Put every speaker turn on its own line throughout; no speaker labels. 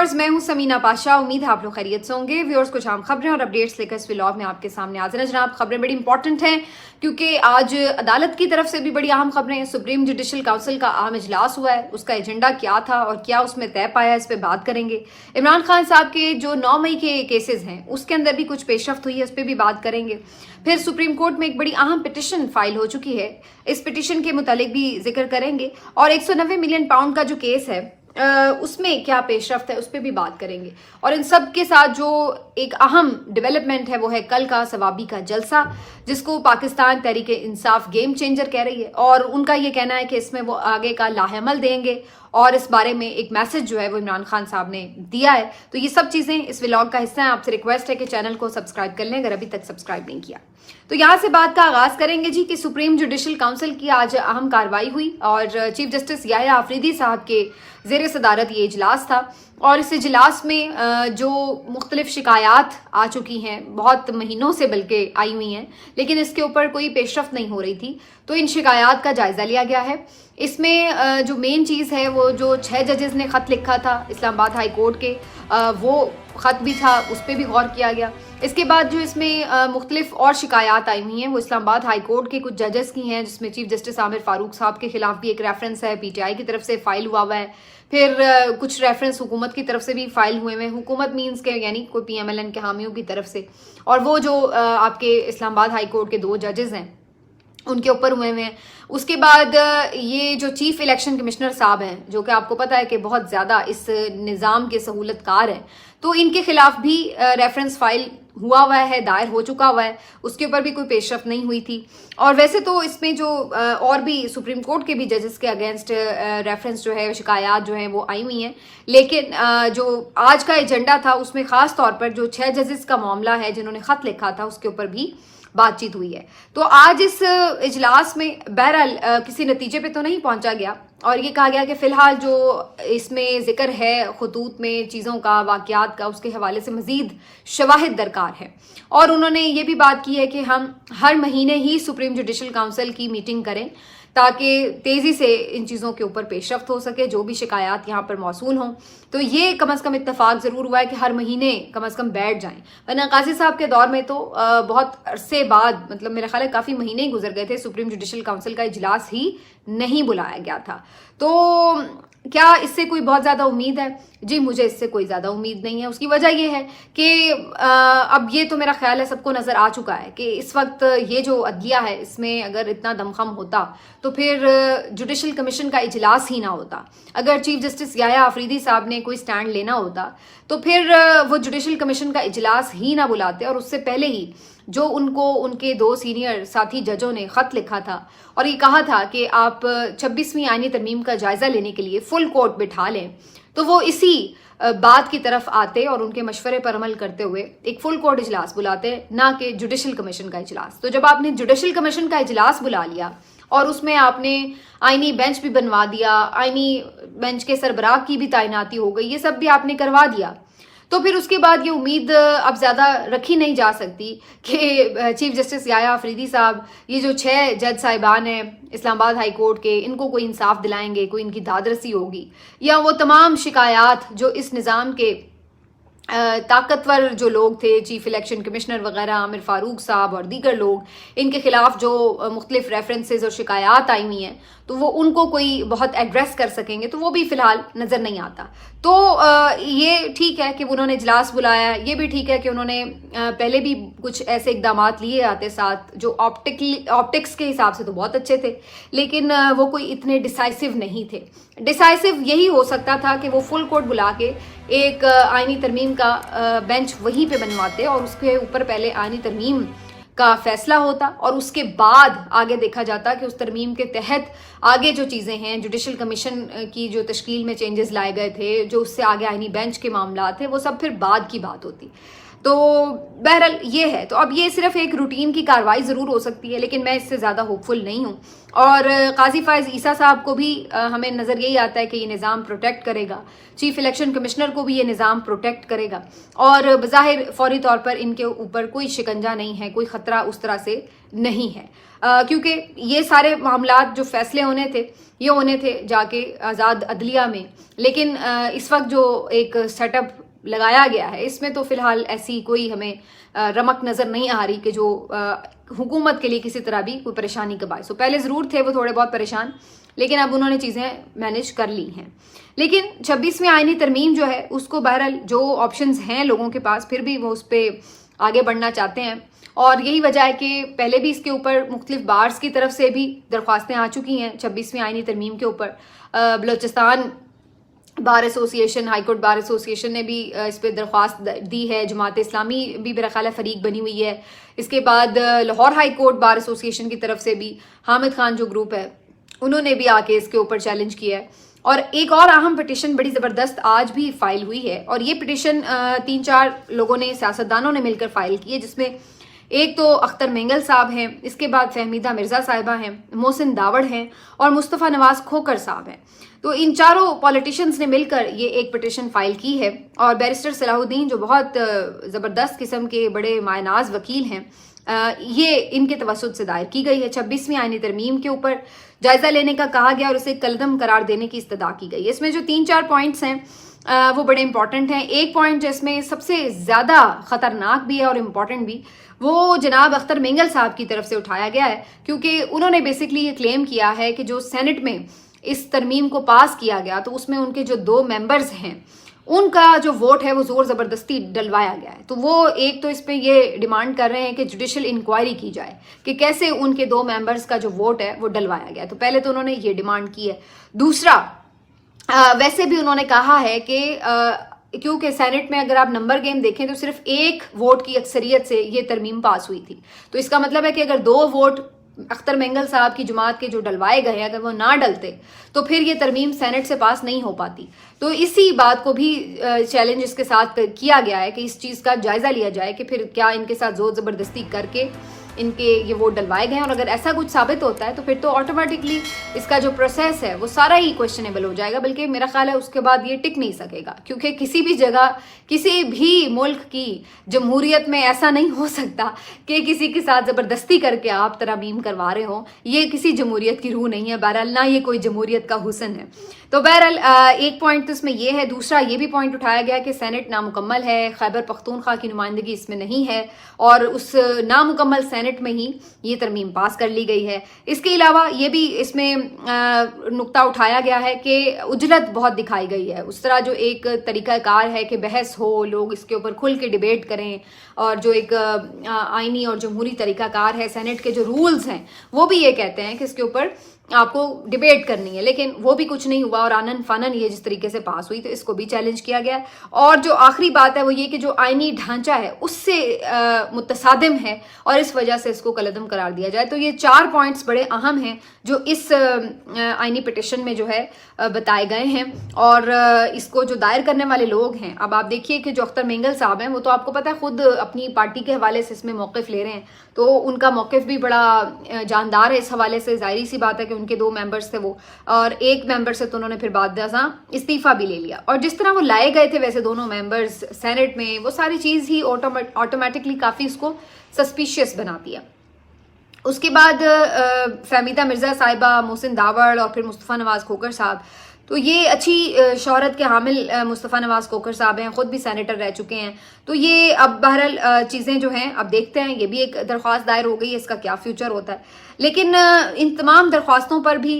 Viewers, मैं हूं समीना पाशा। उम्मीद है आप लोग खैरियत से होंगे। व्यूअर्स, कुछ आम खबरें और अपडेट्स लेकर इस व्लॉग में आपके सामने हाजिर हैं। जनाब, खबरें बड़ी इंपॉर्टेंट हैं क्योंकि आज अदालत की तरफ से भी बड़ी अहम खबरें हैं। सुप्रीम जुडिशल काउंसिल का अहम इजलास हुआ है, उसका एजेंडा क्या था और क्या उसमें तय पाया, इस पर बात करेंगे। इमरान खान साहब के जो 9 मई के केसेस हैं उसके अंदर भी कुछ पेशरफ्त हुई है, उस पर भी बात करेंगे। फिर सुप्रीम कोर्ट में एक बड़ी अहम पिटिशन फाइल हो चुकी है, इस पिटिशन के मुतालिक भी जिक्र करेंगे। और 190 मिलियन पाउंड का जो केस है उसमें क्या पेशरफ्त है, उस पर भी बात करेंगे। और इन सब के साथ जो एक अहम डेवलपमेंट है वो है कल का सवाबी का जलसा, जिसको पाकिस्तान तहरीक इंसाफ गेम चेंजर कह रही है। और उनका ये कहना है कि इसमें वो आगे का लाहेअमल देंगे और इस बारे में एक मैसेज जो है वो इमरान खान साहब ने दिया है। तो ये सब चीज़ें इस व्लॉग का हिस्सा हैं। आपसे रिक्वेस्ट है कि चैनल को सब्सक्राइब कर लें अगर अभी तक सब्सक्राइब नहीं किया। तो यहाँ से बात का आगाज करेंगे जी कि सुप्रीम जुडिशल काउंसिल की आज अहम कार्रवाई हुई और चीफ जस्टिस याहिया आफरीदी साहब के ज़ेर सदारत ये इजलास था। और इस इजलास में जो मुख्तलिफ शिकायत आ चुकी हैं, बहुत महीनों से बल्कि आई हुई हैं, लेकिन इसके ऊपर कोई पेशरफ्त नहीं हो रही थी, तो इन शिकायत का जायज़ा लिया गया है। इसमें जो मेन चीज़ है वो जो 6 जजेस ने ख़त लिखा था इस्लामाबाद हाई कोर्ट के, वो ख़त भी था, उस पर भी गौर किया गया। इसके बाद जो इसमें मुख्तलिफ और शिकायत आई हुई हैं वो इस्लामाबाद हाई कोर्ट के कुछ जजेस की हैं, जिसमें चीफ जस्टिस आमिर फारूक साहब के खिलाफ भी एक रेफरेंस है, PTI की तरफ से फाइल हुआ है। फिर कुछ रेफरेंस हुकूमत की तरफ से भी फाइल हुए हैं, हुकूमत मीन्स के यानी कोई PMLN के हामियों की तरफ से। और वो जो आपके इस्लामाबाद हाई कोर्ट के 2 जजेस हैं उनके ऊपर हुए हैं। उसके बाद ये जो चीफ इलेक्शन कमिश्नर साहब हैं, जो कि आपको पता है कि बहुत ज़्यादा इस निज़ाम के सहूलतकार हैं, तो इनके खिलाफ भी रेफरेंस फाइल हुआ है, दायर हो चुका हुआ है, उसके ऊपर भी कोई पेशरफ्त नहीं हुई थी। और वैसे तो इसमें जो और भी सुप्रीम कोर्ट के भी जजेस के अगेंस्ट रेफरेंस जो है, शिकायत जो है वो आई हुई हैं, लेकिन जो आज का एजेंडा था उसमें ख़ास तौर पर जो 6 जजेस का मामला है जिन्होंने ख़त लिखा था उसके ऊपर भी बातचीत हुई है। तो आज इस इजलास में बहरहाल किसी नतीजे पे तो नहीं पहुंचा गया और ये कहा गया कि फ़िलहाल जो इसमें जिक्र है खतूत में चीज़ों का, वाक़यात का, उसके हवाले से मज़ीद शवाहिद दरकार है। और उन्होंने ये भी बात की है कि हम हर महीने ही सुप्रीम जुडिशल काउंसिल की मीटिंग करें ताकि तेज़ी से इन चीज़ों के ऊपर पेशरफ्त हो सके, जो भी शिकायत यहाँ पर मौसूल हों। तो ये कम अज़ कम इत्तफाक ज़रूर हुआ है कि हर महीने कम अज़ कम बैठ जाएं, वरना काजी साहब के दौर में तो बहुत अरसे बाद, मतलब मेरा ख्याल है काफ़ी महीने ही गुजर गए थे, सुप्रीम जुडिशल काउंसिल का इजलास ही नहीं बुलाया गया था। तो क्या इससे कोई बहुत ज़्यादा उम्मीद है? जी, मुझे इससे कोई ज़्यादा उम्मीद नहीं है। उसकी वजह यह है कि अब ये तो मेरा ख्याल है सबको नज़र आ चुका है कि इस वक्त ये जो अदलिया है इसमें अगर इतना दमखम होता तो फिर जुडिशल कमीशन का इजलास ही ना होता। अगर चीफ जस्टिस याहिया आफरीदी साहब ने कोई स्टैंड लेना होता तो फिर वो जुडिशल कमीशन का इजलास ही ना बुलाते और उससे पहले ही जो उनको उनके 2 सीनियर साथी जजों ने ख़त लिखा था और ये कहा था कि आप 26वीं आईनी तरमीम का जायज़ा लेने के लिए फुल कोर्ट बिठा लें, तो वो इसी बात की तरफ आते और उनके मशवरे पर अमल करते हुए एक फुल कोर्ट इजलास बुलाते, ना कि जुडिशल कमीशन का इजलास। तो जब आपने जुडिशल कमीशन का इजलास बुला लिया और उसमें आपने आईनी बेंच भी बनवा दिया, आईनी बेंच के सरबराह की भी तैनाती हो गई, ये सब भी आपने करवा दिया, तो फिर उसके बाद ये उम्मीद अब ज़्यादा रखी नहीं जा सकती कि चीफ जस्टिस याहिया आफरीदी साहब, ये जो 6 जज साहिबान हैं इस्लामाबाद हाई कोर्ट के, इनको कोई इंसाफ दिलाएंगे, कोई इनकी दादरसी होगी, या वो तमाम शिकायत जो इस निज़ाम के ताकतवर जो लोग थे, चीफ इलेक्शन कमिश्नर वगैरह, आमिर फारूक साहब और दीगर लोग, इनके खिलाफ जो मुख्तलिफ रेफरेंसेज और शिकायत आई हुई हैं, तो वो उनको कोई बहुत एड्रेस कर सकेंगे, तो वो भी फ़िलहाल नज़र नहीं आता। तो ये ठीक है कि उन्होंने इजलास बुलाया, ये भी ठीक है कि उन्होंने पहले भी कुछ ऐसे इकदाम लिए आते साथ जो ऑप्टिक्स के हिसाब से तो बहुत अच्छे थे, लेकिन वो कोई इतने डिसाइसिव नहीं थे। डिसाइसिव यही हो सकता था कि वो फुल कोर्ट बुला के एक आईनी तरमीम का बेंच वहीं पे बनवाते और उसके ऊपर पहले आईनी तरमीम का फैसला होता और उसके बाद आगे देखा जाता कि उस तरमीम के तहत आगे जो चीज़ें हैं, जुडिशल कमीशन की जो तश्कील में चेंजेस लाए गए थे, जो उससे आगे आईनी बेंच के मामला थे, वो सब फिर बाद की बात होती। تو بہرحال یہ ہے. تو اب یہ صرف ایک روٹین کی کارروائی ضرور ہو سکتی ہے، لیکن میں اس سے زیادہ ہوپ فل نہیں ہوں. اور قاضی فائز عیسیٰ صاحب کو بھی ہمیں نظر یہی آتا ہے کہ یہ نظام پروٹیکٹ کرے گا، چیف الیکشن کمشنر کو بھی یہ نظام پروٹیکٹ کرے گا، اور بظاہر فوری طور پر ان کے اوپر کوئی شکنجہ نہیں ہے، کوئی خطرہ اس طرح سے نہیں ہے، کیونکہ یہ سارے معاملات جو فیصلے ہونے تھے یہ ہونے تھے جا کے آزاد عدلیہ میں. لیکن اس وقت جو ایک سیٹ اپ لگایا گیا ہے اس میں تو فی الحال ایسی کوئی ہمیں رمق نظر نہیں آ رہی کہ جو حکومت کے لیے کسی طرح بھی کوئی پریشانی کا باعث ہو. پہلے ضرور تھے وہ تھوڑے بہت پریشان، لیکن اب انہوں نے چیزیں مینیج کر لی ہیں. لیکن 26ویں آئینی ترمیم جو ہے اس کو بہرحال جو آپشنز ہیں لوگوں کے پاس پھر بھی وہ اس پہ آگے بڑھنا چاہتے ہیں، اور یہی وجہ ہے کہ پہلے بھی اس کے اوپر مختلف بارز کی طرف سے بھی درخواستیں آ چکی ہیں 26ویں آئینی ترمیم کے اوپر. Balochistan bar association, high court bar association نے بھی اس پہ درخواست دی ہے، جماعت اسلامی بھی میرا خیال ہے فریق بنی ہوئی ہے. اس کے بعد Lahore high court bar association کی طرف سے بھی حامد خان جو گروپ ہے انہوں نے بھی آ کے اس کے اوپر چیلنج کیا ہے. اور ایک اور اہم پٹیشن بڑی زبردست آج بھی فائل ہوئی ہے، اور یہ پٹیشن 3-4 لوگوں نے، سیاستدانوں نے مل کر فائل کی ہے، جس میں ایک تو اختر مینگل صاحب ہیں، اس کے بعد فہمیدہ مرزا صاحبہ ہیں، محسن داوڑ ہیں، اور مصطفیٰ نواز کھوکر صاحب ہیں. تو ان چاروں پولیٹیشنز نے مل کر یہ ایک پٹیشن فائل کی ہے، اور بیرسٹر صلاح الدین جو بہت زبردست قسم کے بڑے مائع ناز وکیل ہیں، یہ ان کے توسط سے دائر کی گئی ہے. 26ویں آئینی ترمیم کے اوپر جائزہ لینے کا کہا گیا اور اسے کلعدم قرار دینے کی استدعا کی گئی. اس میں جو 3-4 پوائنٹس ہیں وہ بڑے امپورٹنٹ ہیں. ایک پوائنٹ جس میں سب سے زیادہ خطرناک بھی ہے اور امپورٹنٹ بھی، وہ جناب اختر مینگل صاحب کی طرف سے اٹھایا گیا ہے، کیونکہ انہوں نے بیسکلی یہ کلیم کیا ہے کہ جو سینٹ میں اس ترمیم کو پاس کیا گیا تو اس میں ان کے جو 2 ممبرز ہیں ان کا جو ووٹ ہے وہ زور زبردستی ڈلوایا گیا ہے. تو وہ ایک تو اس پہ یہ ڈیمانڈ کر رہے ہیں کہ جوڈیشل انکوائری کی جائے کہ کیسے ان کے 2 ممبرز کا جو ووٹ ہے وہ ڈلوایا گیا. تو پہلے تو انہوں نے یہ ڈیمانڈ کی ہے. دوسرا، ویسے بھی انہوں نے کہا ہے کہ کیونکہ سینٹ میں اگر آپ نمبر گیم دیکھیں تو صرف 1 ووٹ کی اکثریت سے یہ ترمیم پاس ہوئی تھی، تو اس کا مطلب ہے کہ اگر 2 ووٹ اختر مینگل صاحب کی جماعت کے جو ڈلوائے گئے ہیں اگر وہ نہ ڈلتے تو پھر یہ ترمیم سینٹ سے پاس نہیں ہو پاتی. تو اسی بات کو بھی چیلنج اس کے ساتھ کیا گیا ہے کہ اس چیز کا جائزہ لیا جائے کہ پھر کیا ان کے ساتھ زور زبردستی کر کے ان کے یہ ووٹ ڈلوائے گئے ہیں، اور اگر ایسا کچھ ثابت ہوتا ہے تو پھر تو آٹومیٹکلی اس کا جو پروسیس ہے وہ سارا ہی کویسچنیبل ہو جائے گا، بلکہ میرا خیال ہے اس کے بعد یہ ٹک نہیں سکے گا، کیونکہ کسی بھی جگہ کسی بھی ملک کی جمہوریت میں ایسا نہیں ہو سکتا کہ کسی کے ساتھ زبردستی کر کے آپ ترمیم کروا رہے ہوں. یہ کسی جمہوریت کی روح نہیں ہے، بہرحال نہ یہ کوئی جمہوریت کا حسن ہے. تو بہرحال ایک پوائنٹ تو اس میں یہ ہے. دوسرا یہ بھی پوائنٹ اٹھایا گیا کہ سینٹ نامکمل ہے، خیبر پختونخوا کی نمائندگی اس میں نہیں ہے، اور اس نامکمل سینٹ میں ہی یہ ترمیم پاس کر لی گئی ہے. اس کے علاوہ یہ بھی اس میں نقطہ اٹھایا گیا ہے کہ اجلت بہت دکھائی گئی ہے. اس طرح جو ایک طریقہ کار ہے کہ بحث ہو، لوگ اس کے اوپر کھل کے ڈیبیٹ کریں، اور جو ایک آئینی اور جمہوری طریقہ کار ہے، سینٹ کے جو رولز ہیں وہ بھی یہ کہتے ہیں کہ اس کے اوپر آپ کو ڈیبیٹ کرنی ہے، لیکن وہ بھی کچھ نہیں ہوا اور آنن فانن یہ جس طریقے سے پاس ہوئی، تو اس کو بھی چیلنج کیا گیا. اور جو آخری بات ہے وہ یہ کہ جو آئینی ڈھانچہ ہے اس سے متصادم ہے اور اس وجہ سے اس کو کالعدم قرار دیا جائے. تو یہ 4 پوائنٹس بڑے اہم ہیں جو اس آئینی پٹیشن میں جو ہے بتائے گئے ہیں. اور اس کو جو دائر کرنے والے لوگ ہیں، اب آپ دیکھیے کہ جو اختر مینگل صاحب ہیں وہ تو آپ کو پتہ ہے خود اپنی پارٹی کے حوالے سے اس میں موقف لے رہے ہیں، تو ان کا موقف بھی بڑا جاندار ہے اس حوالے سے. ظاہری سی بات ہے کہ ان کے 2 ممبرز تھے وہ، اور ایک ممبر سے تو انہوں نے پھر بعد ازاں استعفیٰ بھی لے لیا. اور جس طرح وہ لائے گئے تھے ویسے دونوں ممبرز سینٹ میں، وہ ساری چیز ہی آٹومیٹکلی کافی اس کو سسپیشیس بناتی ہے. اس کے بعد فہمیدہ مرزا صاحبہ، محسن داوڑ اور پھر مصطفیٰ نواز کھوکر صاحب، تو یہ اچھی شہرت کے حامل مصطفیٰ نواز کھوکر صاحب ہیں، خود بھی سینیٹر رہ چکے ہیں. تو یہ اب بہرحال چیزیں جو ہیں اب دیکھتے ہیں، یہ بھی ایک درخواست دائر ہو گئی ہے، اس کا کیا فیوچر ہوتا ہے. لیکن ان تمام درخواستوں پر بھی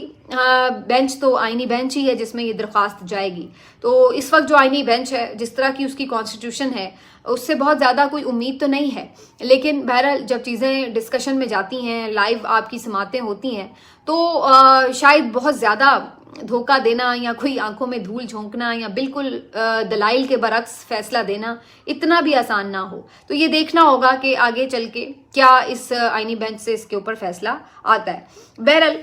بینچ تو آئینی بینچ ہی ہے جس میں یہ درخواست جائے گی. تو اس وقت جو آئینی بینچ ہے، جس طرح کی اس کی کانسٹیٹیوشن ہے، اس سے بہت زیادہ کوئی امید تو نہیں ہے. لیکن بہرحال جب چیزیں ڈسکشن میں جاتی ہیں، لائیو آپ کی سماعتیں ہوتی ہیں، تو شاید بہت زیادہ دھوکہ دینا یا کوئی آنکھوں میں دھول جھونکنا یا بالکل دلائل کے برعکس فیصلہ دینا اتنا بھی آسان نہ ہو. تو یہ دیکھنا ہوگا کہ آگے چل کے کیا اس آئینی بینچ سے اس کے اوپر فیصلہ آتا ہے. بہرحال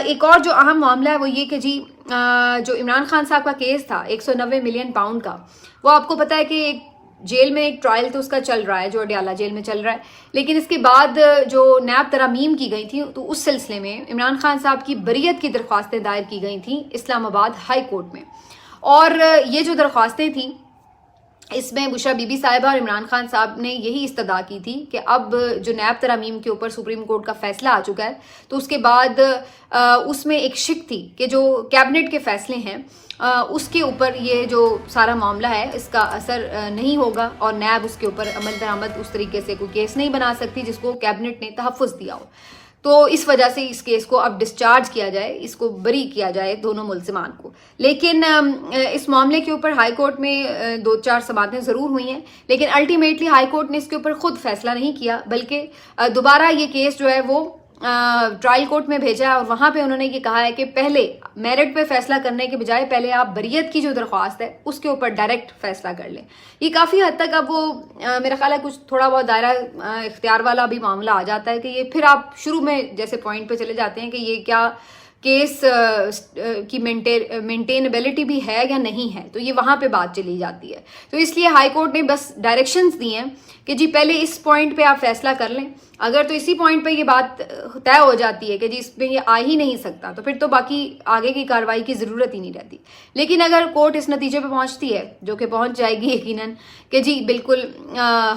ایک اور جو اہم معاملہ ہے وہ یہ کہ جی جو عمران خان صاحب کا کیس تھا 190 ملین پاؤنڈ کا، وہ آپ کو پتہ ہے کہ जेल में एक ट्रायल तो उसका चल रहा है जो अडयाला जेल में चल रहा है, लेकिन इसके बाद जो नैब तरामीम की गई थी तो उस सिलसिले में इमरान खान साहब की बरीयत की दरख्वास्तें दायर की गई थी इस्लामाबाद हाई कोर्ट में। और ये जो दरख्वास्तें थी इसमें बुशरा बीबी साहिबा और इमरान खान साहब ने यही इस्तदा की थी कि अब जो नैब तरामीम के ऊपर सुप्रीम कोर्ट का फैसला आ चुका है तो उसके बाद उसमें एक शिक थी कि जो कैबिनेट के फैसले हैं उसके ऊपर ये जो सारा मामला है इसका असर नहीं होगा और नैब उसके ऊपर अमल दरामद उस तरीके से कोई केस नहीं बना सकती जिसको कैबिनेट ने तहफ़्फ़ुज़ दिया हो। तो इस वजह से इस केस को अब डिस्चार्ज किया जाए, इसको बरी किया जाए दोनों मुल्ज़िमान को। लेकिन इस मामले के ऊपर हाई कोर्ट में 2-4 समाअतें ज़रूर हुई हैं, लेकिन अल्टीमेटली हाई कोर्ट ने इसके ऊपर खुद फैसला नहीं किया, बल्कि दोबारा ये केस जो है वो ट्रायल कोर्ट में भेजा है और वहाँ पे उन्होंने ये कहा है कि पहले मेरिट पे फैसला करने के बजाय पहले आप बरीयत की जो दरख्वास्त है उसके ऊपर डायरेक्ट फैसला कर लें। ये काफ़ी हद तक अब वो मेरा ख्याल है कुछ थोड़ा बहुत दायरा इख्तियार वाला भी मामला आ जाता है कि ये फिर आप शुरू में जैसे पॉइंट पे चले जाते हैं कि ये क्या केस की मेंटेनेबिलिटी भी है या नहीं है, तो ये वहाँ पे बात चली जाती है। तो इसलिए हाई कोर्ट ने बस डायरेक्शंस दी हैं कि जी पहले इस पॉइंट पे आप फैसला कर लें, अगर तो इसी पॉइंट पे ये बात तय हो जाती है कि जी इसमें ये आ ही नहीं सकता तो फिर तो बाकी आगे की कार्रवाई की ज़रूरत ही नहीं रहती। लेकिन अगर कोर्ट इस नतीजे पे पहुंचती है, जो कि पहुंच जाएगी यकीनन, कि जी बिल्कुल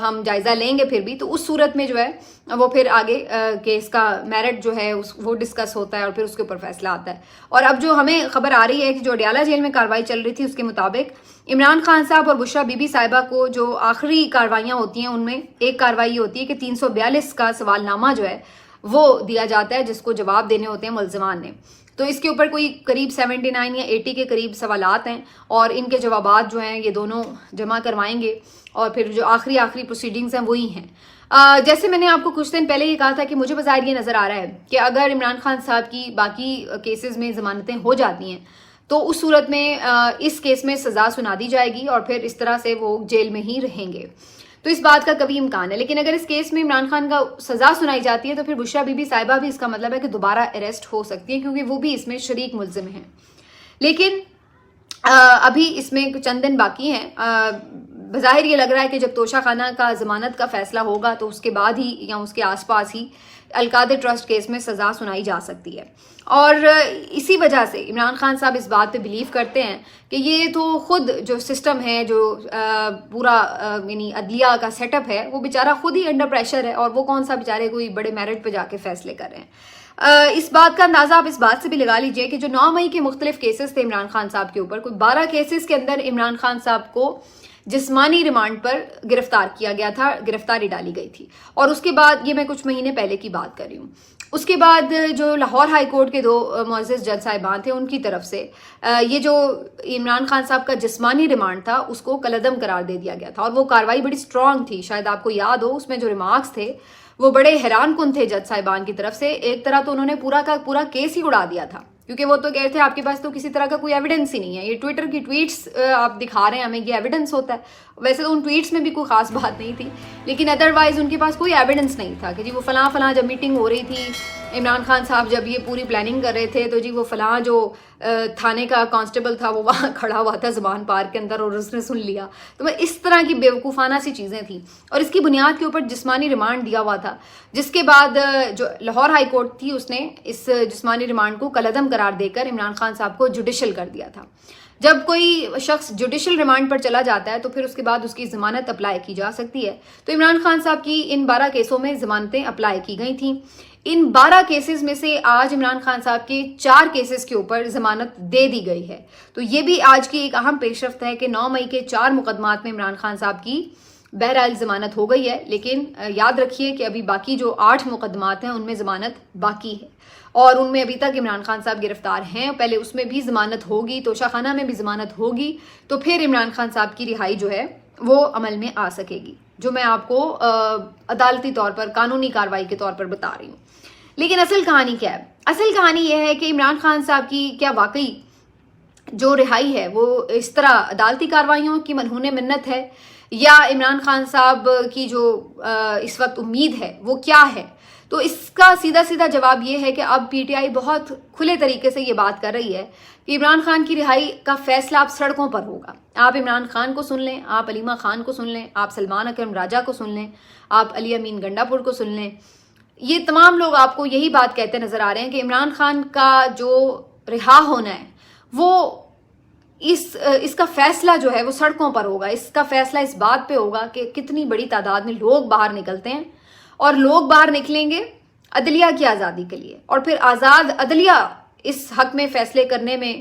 हम जायज़ा लेंगे फिर भी, तो उस सूरत में जो है वो फिर आगे केस का मेरिट जो है वो डिस्कस होता है और फिर उसके ऊपर फैसला आता है। और अब जो हमें खबर आ रही है कि जो अडयाला जेल में कार्रवाई चल रही थी उसके मुताबिक इमरान खान साहब और बुशरा बीबी साहिबा को जो आखिरी कार्रवाइयाँ होती हैं उनमें एक कार्रवाई होती है कि 342 का सवालनामा जो है वो दिया जाता है जिसको जवाब देने होते हैं मुल्ज़िमान ने। तो इसके ऊपर कोई करीब 79 या 80 के करीब सवालात हैं और इनके जवाबात जो हैं ये दोनों जमा करवाएंगे और फिर जो आखिरी प्रोसीडिंग्स हैं वही हैं। जैसे मैंने आपको कुछ दिन पहले ये कहा था कि मुझे बज़ाहिर ये नज़र आ रहा है कि अगर इमरान खान साहब की बाकी केसेस में ज़मानतें हो जाती हैं तो उस सूरत में इस केस में सज़ा सुना दी जाएगी और फिर इस तरह से वो जेल में ही रहेंगे। तो इस बात का कभी इम्कान है, लेकिन अगर इस केस में इमरान खान का सज़ा सुनाई जाती है तो फिर बुशरा बीबी साहिबा भी इसका मतलब है कि दोबारा अरेस्ट हो सकती है क्योंकि वो भी इसमें शरीक मुल्ज़िम हैं। लेकिन अभी इसमें चंद दिन बाकी हैं। बज़ाहिर ये लग रहा है कि जब तोशा खाना का ज़मानत का फैसला होगा तो उसके बाद ही या उसके आसपास ही अलकादर ट्रस्ट केस में सज़ा सुनाई जा सकती है। और इसी वजह से इमरान खान साहब इस बात पे बिलीव करते हैं कि ये तो खुद जो सिस्टम है, जो पूरा यानी अदलिया का सेटअप है, वो बेचारा खुद ही अंडर प्रेशर है और वो कौन सा बेचारे कोई बड़े मेरिट पे जाके फैसले कर रहे हैं। इस बात का अंदाज़ा आप इस बात से भी लगा लीजिए कि जो 9 मई के मुख्तलिफ केसेस थे इमरान खान साहब के ऊपर, कोई 12 केसेस के अंदर इमरान खान साहब को जिस्मानी रिमांड पर गिरफ्तार किया गया था, गिरफ्तारी डाली गई थी। और उसके बाद, ये मैं कुछ महीने पहले की बात कर रही हूँ, उसके बाद जो लाहौर हाई कोर्ट के 2 मुअज़्ज़ज़ जज साहिबान थे उनकी तरफ से ये जो इमरान खान साहब का जिस्मानी रिमांड था उसको कलअदम करार दे दिया गया था। और वो कार्रवाई बड़ी स्ट्रॉन्ग थी, शायद आपको याद हो, उसमें जो रिमार्क्स थे वो बड़े हैरान कुन थे जज साहिबान की तरफ से। एक तरह तो उन्होंने पूरा का पूरा केस ही उड़ा दिया था क्योंकि वो तो कह रहे थे आपके पास तो किसी तरह का कोई एविडेंस ही नहीं है, ये ट्विटर की ट्वीट्स आप दिखा रहे हैं हमें, ये एविडेंस होता है। वैसे तो उन ट्वीट्स में भी कोई खास बात नहीं थी, लेकिन अदरवाइज उनके पास कोई एविडेंस नहीं था कि जी वो फलां जब मीटिंग हो रही थी, इमरान खान साहब जब ये पूरी प्लानिंग कर रहे थे तो जी वो फलां जो थाने का कांस्टेबल था वो वहाँ खड़ा हुआ था ज़ुबान पार्क के अंदर और उसने सुन लिया। तो मैं इस तरह की बेवकूफ़ाना सी चीज़ें थी और इसकी बुनियाद के ऊपर जिस्मानी रिमांड दिया हुआ था, जिसके बाद जो लाहौर हाई कोर्ट थी उसने इस जिस्मानी रिमांड को कलअदम करार देकर इमरान खान साहब को जुडिशल कर दिया था। जब कोई शख्स जुडिशल रिमांड पर चला जाता है तो फिर उसके बाद उसकी ज़मानत अप्लाई की जा सकती है। तो इमरान खान साहब की इन 12 केसों में ज़मानतें अप्लाई की गई थी। इन 12 केसेस में से आज इमरान खान साहब के 4 केसेस के ऊपर ज़मानत दे दी गई है। तो ये भी आज की एक अहम पेशरफ्त है कि 9 मई के 4 मुकदमात में इमरान खान साहब की बहरहाल ज़मानत हो गई है, लेकिन याद रखिए कि अभी बाकी जो 8 मुकदमात हैं उनमें ज़मानत बाकी है और उनमें अभी तक इमरान खान साहब गिरफ्तार हैं। पहले उसमें भी ज़मानत होगी, तोशा खाना में भी ज़मानत होगी, तो फिर इमरान खान साहब की रिहाई जो है वो अमल में आ सकेगी, जो मैं आपको अदालती तौर पर, कानूनी कार्रवाई के तौर पर बता रही हूँ। लेकिन असल कहानी क्या है? असल कहानी यह है कि इमरान खान साहब की क्या वाकई जो रिहाई है वो इस तरह अदालती कार्रवाइयों की मनहूने मिन्नत है, या इमरान खान साहब की जो इस वक्त उम्मीद है वो क्या है? تو اس کا سیدھا سیدھا جواب یہ ہے کہ اب پی ٹی آئی بہت کھلے طریقے سے یہ بات کر رہی ہے کہ عمران خان کی رہائی کا فیصلہ اب سڑکوں پر ہوگا. آپ عمران خان کو سن لیں, آپ علیمہ خان کو سن لیں, آپ سلمان اکرم راجہ کو سن لیں, آپ علی امین گنڈا پور کو سن لیں, یہ تمام لوگ آپ کو یہی بات کہتے نظر آ رہے ہیں کہ عمران خان کا جو رہا ہونا ہے وہ اس کا فیصلہ جو ہے وہ سڑکوں پر ہوگا. اس کا فیصلہ اس بات پہ ہوگا کہ کتنی بڑی تعداد میں لوگ باہر نکلتے ہیں, اور لوگ باہر نکلیں گے عدلیہ کی آزادی کے لیے, اور پھر آزاد عدلیہ اس حق میں فیصلے کرنے میں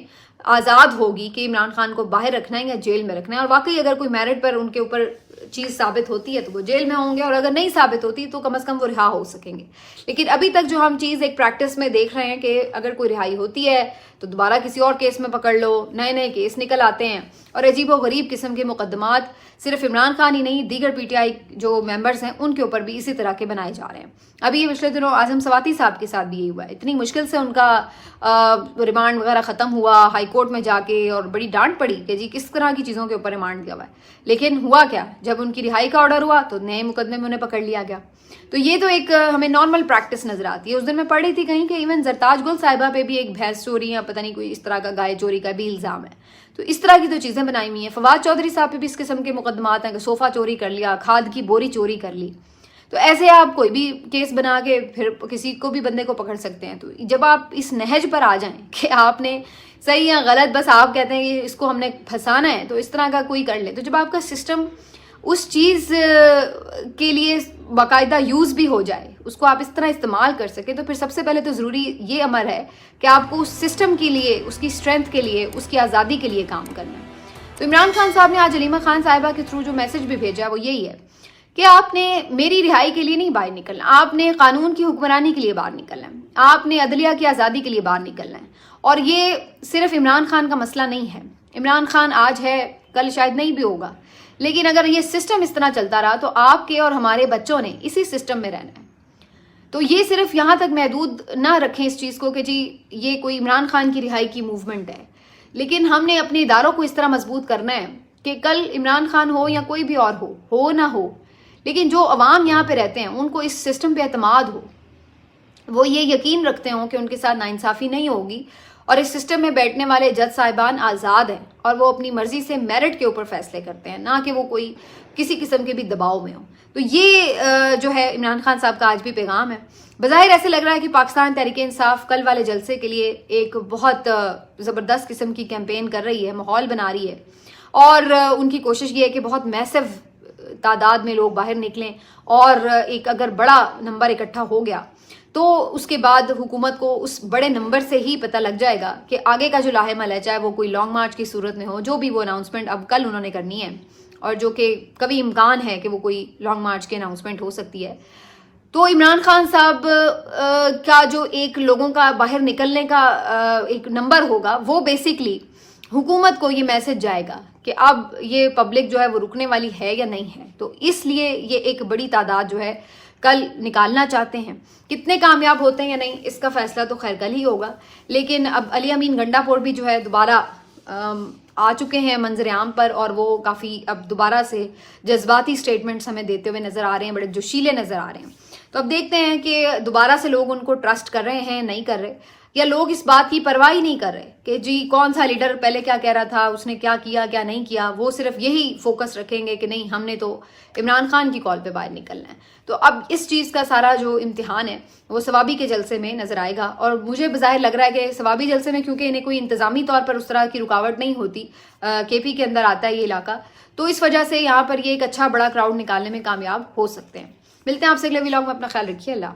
آزاد ہوگی کہ عمران خان کو باہر رکھنا ہے یا جیل میں رکھنا ہے. اور واقعی اگر کوئی میرٹ پر ان کے اوپر چیز ثابت ہوتی ہے تو وہ جیل میں ہوں گے, اور اگر نہیں ثابت ہوتی تو کم از کم وہ رہا ہو سکیں گے. لیکن ابھی تک جو ہم چیز ایک پریکٹس میں دیکھ رہے ہیں کہ اگر کوئی رہائی ہوتی ہے تو دوبارہ کسی اور کیس میں پکڑ لو, نئے نئے کیس نکل آتے ہیں, اور عجیب و غریب قسم کے مقدمات صرف عمران خان ہی نہیں دیگر پی ٹی آئی جو ممبرز ہیں ان کے اوپر بھی اسی طرح کے بنائے جا رہے ہیں. ابھی یہ پچھلے دنوں اعظم سواتی صاحب کے ساتھ بھی یہی ہوا ہے. اتنی مشکل سے ان کا ریمانڈ وغیرہ ختم ہوا ہائی کورٹ میں جا کے, اور بڑی ڈانٹ پڑی کہ جی کس طرح کی چیزوں کے اوپر ریمانڈ دیا ہوا ہے. لیکن ہوا کیا, جب ان کی رہائی کا آرڈر ہوا تو نئے مقدمے میں انہیں پکڑ لیا گیا. تو یہ تو ایک ہمیں نارمل پریکٹس نظر آتی ہے. اس دن میں پڑھ رہی تھی کہیں کہ ایون زرتاج گل صاحبہ پہ بھی ایک بھینس چوری یا پتہ نہیں کوئی اس طرح کا گائے چوری کا بھی الزام ہے. تو اس طرح کی تو چیزیں بنائی ہوئی ہیں. فواد چودھری صاحب پہ بھی اس قسم کے مقدمات ہیں کہ صوفہ چوری کر لیا, کھاد کی بوری چوری کر لی. تو ایسے آپ کوئی بھی کیس بنا کے پھر کسی کو بھی بندے کو پکڑ سکتے ہیں. تو جب آپ اس نہج پر آ جائیں کہ آپ نے صحیح یا غلط بس آپ کہتے ہیں کہ اس کو ہم نے پھنسانا ہے, تو اس طرح کا کوئی کر لے, تو جب آپ کا سسٹم اس چیز کے لیے باقاعدہ یوز بھی ہو جائے, اس کو آپ اس طرح استعمال کر سکیں, تو پھر سب سے پہلے تو ضروری یہ امر ہے کہ آپ کو اس سسٹم کے لیے, اس کی اسٹرینتھ کے لیے, اس کی آزادی کے لیے کام کرنا ہے. تو عمران خان صاحب نے آج علیمہ خان صاحبہ کے تھرو جو میسج بھی بھیجا وہ یہی ہے کہ آپ نے میری رہائی کے لیے نہیں باہر نکلنا, آپ نے قانون کی حکمرانی کے لیے باہر نکلنا ہے, آپ نے عدلیہ کی آزادی کے لیے باہر نکلنا ہے. اور یہ صرف عمران خان کا مسئلہ نہیں ہے. عمران خان آج ہے, کل شاید نہیں بھی ہوگا, لیکن اگر یہ سسٹم اس طرح چلتا رہا تو آپ کے اور ہمارے بچوں نے اسی سسٹم میں رہنا ہے. تو یہ صرف یہاں تک محدود نہ رکھیں اس چیز کو کہ جی یہ کوئی عمران خان کی رہائی کی موومنٹ ہے, لیکن ہم نے اپنے اداروں کو اس طرح مضبوط کرنا ہے کہ کل عمران خان ہو یا کوئی بھی اور ہو نہ ہو, لیکن جو عوام یہاں پہ رہتے ہیں ان کو اس سسٹم پہ اعتماد ہو, وہ یہ یقین رکھتے ہوں کہ ان کے ساتھ ناانصافی نہیں ہوگی, اور اس سسٹم میں بیٹھنے والے جج صاحبان آزاد ہیں اور وہ اپنی مرضی سے میرٹ کے اوپر فیصلے کرتے ہیں, نہ کہ وہ کوئی کسی قسم کے بھی دباؤ میں ہوں. تو یہ جو ہے عمران خان صاحب کا آج بھی پیغام ہے. بظاہر ایسے لگ رہا ہے کہ پاکستان تحریک انصاف کل والے جلسے کے لیے ایک بہت زبردست قسم کی کیمپین کر رہی ہے, ماحول بنا رہی ہے, اور ان کی کوشش یہ ہے کہ بہت میسو تعداد میں لوگ باہر نکلیں, اور ایک اگر بڑا نمبر اکٹھا ہو گیا تو اس کے بعد حکومت کو اس بڑے نمبر سے ہی پتہ لگ جائے گا کہ آگے کا جو لاہ عمل ہے, چاہے وہ کوئی لانگ مارچ کی صورت میں ہو, جو بھی وہ اناؤنسمنٹ اب کل انہوں نے کرنی ہے, اور جو کہ کبھی امکان ہے کہ وہ کوئی لانگ مارچ کی اناؤنسمنٹ ہو سکتی ہے. تو عمران خان صاحب کا جو ایک لوگوں کا باہر نکلنے کا ایک نمبر ہوگا, وہ بیسکلی حکومت کو یہ میسج جائے گا کہ اب یہ پبلک جو ہے وہ رکنے والی ہے یا نہیں ہے. تو اس لیے یہ ایک بڑی تعداد جو ہے کل نکالنا چاہتے ہیں. کتنے کامیاب ہوتے ہیں یا نہیں اس کا فیصلہ تو خیر کل ہی ہوگا, لیکن اب علی امین گنڈا پور بھی جو ہے دوبارہ آ چکے ہیں منظر عام پر, اور وہ کافی اب دوبارہ سے جذباتی سٹیٹمنٹس ہمیں دیتے ہوئے نظر آ رہے ہیں, بڑے جوشیلے نظر آ رہے ہیں. تو اب دیکھتے ہیں کہ دوبارہ سے لوگ ان کو ٹرسٹ کر رہے ہیں نہیں کر رہے, یا لوگ اس بات کی پرواہ ہی نہیں کر رہے کہ جی کون سا لیڈر پہلے کیا کہہ رہا تھا, اس نے کیا کیا کیا نہیں کیا. وہ صرف یہی فوکس رکھیں گے کہ نہیں ہم نے تو عمران خان کی کال پہ باہر نکلنا ہے. تو اب اس چیز کا سارا جو امتحان ہے وہ ثوابی کے جلسے میں نظر آئے گا, اور مجھے بظاہر لگ رہا ہے کہ ثوابی جلسے میں کیونکہ انہیں کوئی انتظامی طور پر اس طرح کی رکاوٹ نہیں ہوتی, کے پی کے اندر آتا ہے یہ علاقہ, تو اس وجہ سے یہاں پر یہ ایک اچھا بڑا کراؤڈ نکالنے میں کامیاب ہو سکتے ہیں. ملتے ہیں آپ سے اگلے ولاگ میں, اپنا خیال رکھیے, اللہ.